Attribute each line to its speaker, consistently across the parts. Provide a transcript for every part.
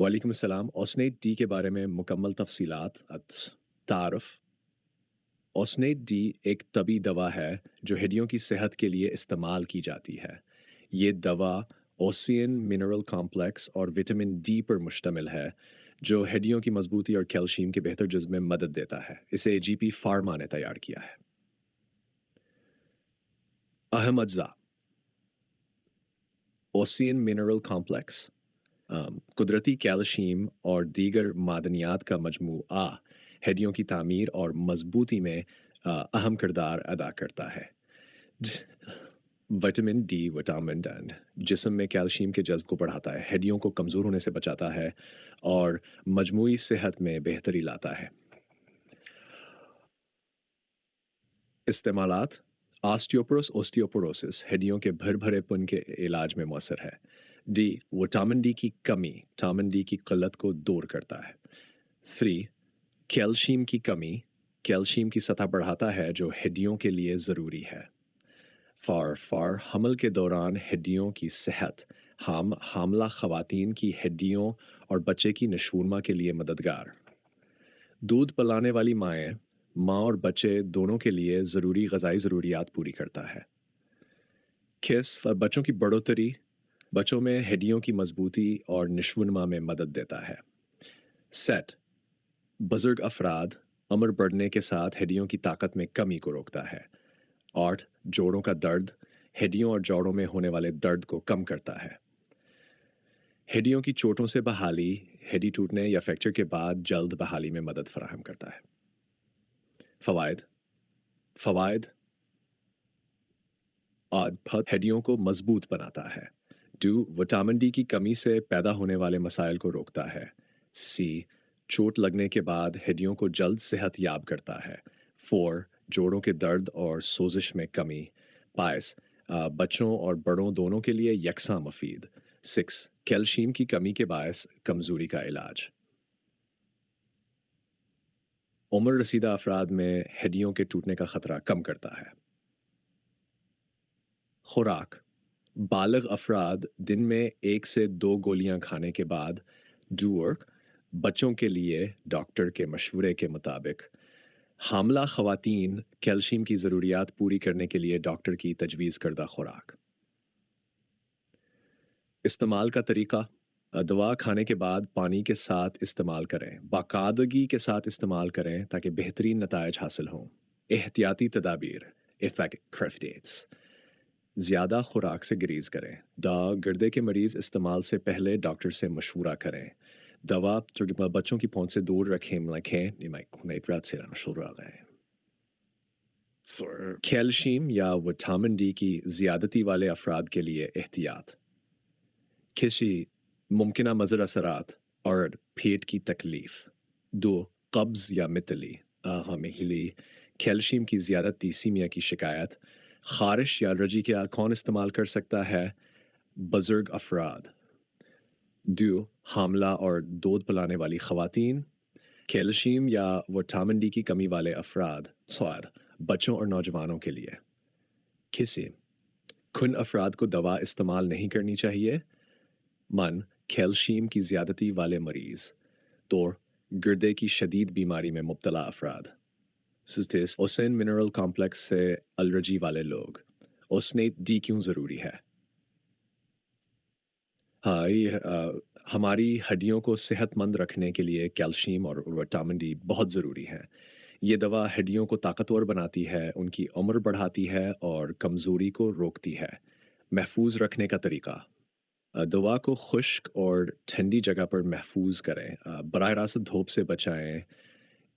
Speaker 1: वालेकुम अस्सलाम। ओस्नेट डी के बारे में मुकम्मल तफसीलात तारफ़। ओस्नेट डी एक तबी दवा है जो हड्डियों की सेहत के लिए इस्तेमाल की जाती है। ये दवा ओसियन मिनरल कॉम्प्लेक्स और विटामिन डी पर मुश्तमिल है जो हड्डियों की मजबूती और कैल्शियम के बेहतर जज्ब में मदद देता है। इसे जीपी फार्मा ने तैयार किया है। अहम अज्जा: ओसियन मिनरल कॉम्प्लेक्स कुदरती कैल्शियम और दीगर मादनियात का मजमूआ हड्डियों की तामीर और मजबूती में अहम किरदार अदा करता है। विटामिन डी विटामिन एंड जिस्म में कैल्शियम के जज्ब को बढ़ाता है, हड्डियों को कमज़ोर होने से बचाता है और मजमूई सेहत में बेहतरी लाता है। इस्तेमालात: ऑस्टियोपोरोस ओस्टियोपोरोसिस हड्डियों के भरभरेपन के इलाज में मौसर है। डी विटामिन डी की कमी विटामिन डी की किल्लत को दूर करता है। 3 कैल्शियम की कमी कैल्शियम की सतह बढ़ाता है जो हड्डियों के लिए ज़रूरी है। फार हमल के दौरान हड्डियों की सेहत हामला ख़वातीन की हड्डियों और बच्चे की नशूरमा के लिए मददगार। दूध पिलाने वाली माँ और बच्चे दोनों के लिए ज़रूरी ग़ज़ाई ज़रूरियात पूरी करता है। किस बच्चों की बढ़ोतरी बच्चों में हड्डियों की मजबूती और नशोनुमा में मदद देता है। सेट बुजुर्ग अफराद उम्र बढ़ने के साथ हड्डियों की ताकत में कमी को रोकता है। 8 जोड़ों का दर्द हड्डियों और जोड़ों में होने वाले दर्द को कम करता है। हड्डियों की चोटों से बहाली हड्डी टूटने या फ्रैक्चर के बाद जल्द बहाली में मदद फराहम करता है। फ़वाइद हड्डियों को मजबूत बनाता है। 2 विटामिन डी की कमी से पैदा होने वाले मसाइल को रोकता है। सी चोट लगने के बाद हड्डियों को जल्द सेहत याब करता है। 4 जोड़ों के दर्द और सोजिश में कमी पायस बच्चों और बड़ों दोनों के लिए यकसा मुफीद। 6 कैल्शियम की कमी के बायस कमजोरी का इलाज। उम्र रसीदा अफराद में हड्डियों के टूटने का खतरा कम करता है। खुराक बालिग अफराद दिन में 1 से 2 गोलियां खाने के बाद डू वर्क। बच्चों के लिए डॉक्टर के मशवरे के मुताबिक। हामला ख़वातीन कैल्शियम की ज़रूरियात पूरी करने के लिए डॉक्टर की तजवीज़ करदा खुराक। इस्तेमाल का तरीका दवा खाने के बाद पानी के साथ इस्तेमाल करें, बाकायदगी के साथ इस्तेमाल करें ताकि बेहतरीन नतायज हासिल हों। एहतियाती तदाबीर इफ़ेक्ट ज़्यादा खुराक से गुरेज करें। गर्दे के मरीज़ इस्तेमाल से पहले डॉक्टर से मशवरा करें। दवा जो कि बच्चों की पहुंच से दूर कैल्शियम या विटामिन डी की ज़्यादती वाले अफराद के लिए एहतियात। किसी मुमकिन मज़र असरात और पेट की तकलीफ। 2 कब्ज़ या मितली हमेली कैल्शियम की ज़्यादती सीमिया की शिकायत। खारिश या रजी के कौन इस्तेमाल कर सकता है? बुजुर्ग अफराद। 2 हामला और दूध पिलाने वाली ख़वातीन। कैल्शियम या विटामिन डी की कमी वाले अफराद बच्चों और नौजवानों के लिए। किसी खुन अफराद को दवा इस्तेमाल नहीं करनी चाहिए। कैल्शियम की ज़्यादती वाले मरीज़। तो गुर्दे की शदीद बीमारी में मुब्तला अफराद। ओसेन मिनरल कॉम्प्लेक्स से एलर्जी वाले लोग। ओस्नेट डी क्यों ज़रूरी है? हमारी हड्डियों को सेहतमंद रखने के लिए कैल्शियम और विटामिन डी बहुत ज़रूरी है। ये दवा हड्डियों को ताकतवर बनाती है, उनकी उम्र बढ़ाती है और कमज़ोरी को रोकती है। महफूज रखने का तरीका दवा को खुश्क और ठंडी जगह पर महफूज करें। बराह रास्त धूप से बचाएं।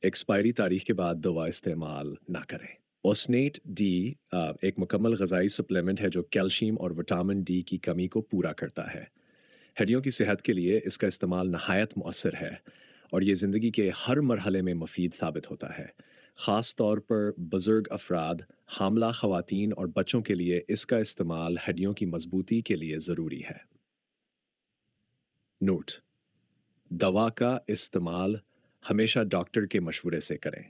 Speaker 1: एक्सपायरी तारीख के बाद दवा इस्तेमाल ना करें। ओस्नेट डी एक मुकम्मल ग़ज़ाई सप्लीमेंट है जो कैल्शियम और विटामिन डी की कमी को पूरा करता है। हड्डियों की सेहत के लिए इसका इस्तेमाल नहायत मौसर है और ये ज़िंदगी के हर मरहले में मुफीद साबित होता है। ख़ास तौर पर बुज़ुर्ग अफराद, हामला ख़वातीन और बच्चों के लिए इसका इस्तेमाल हड्डियों की मजबूती के लिए ज़रूरी है। नोट: दवा का इस्तेमाल हमेशा डॉक्टर के मशवरे से करें।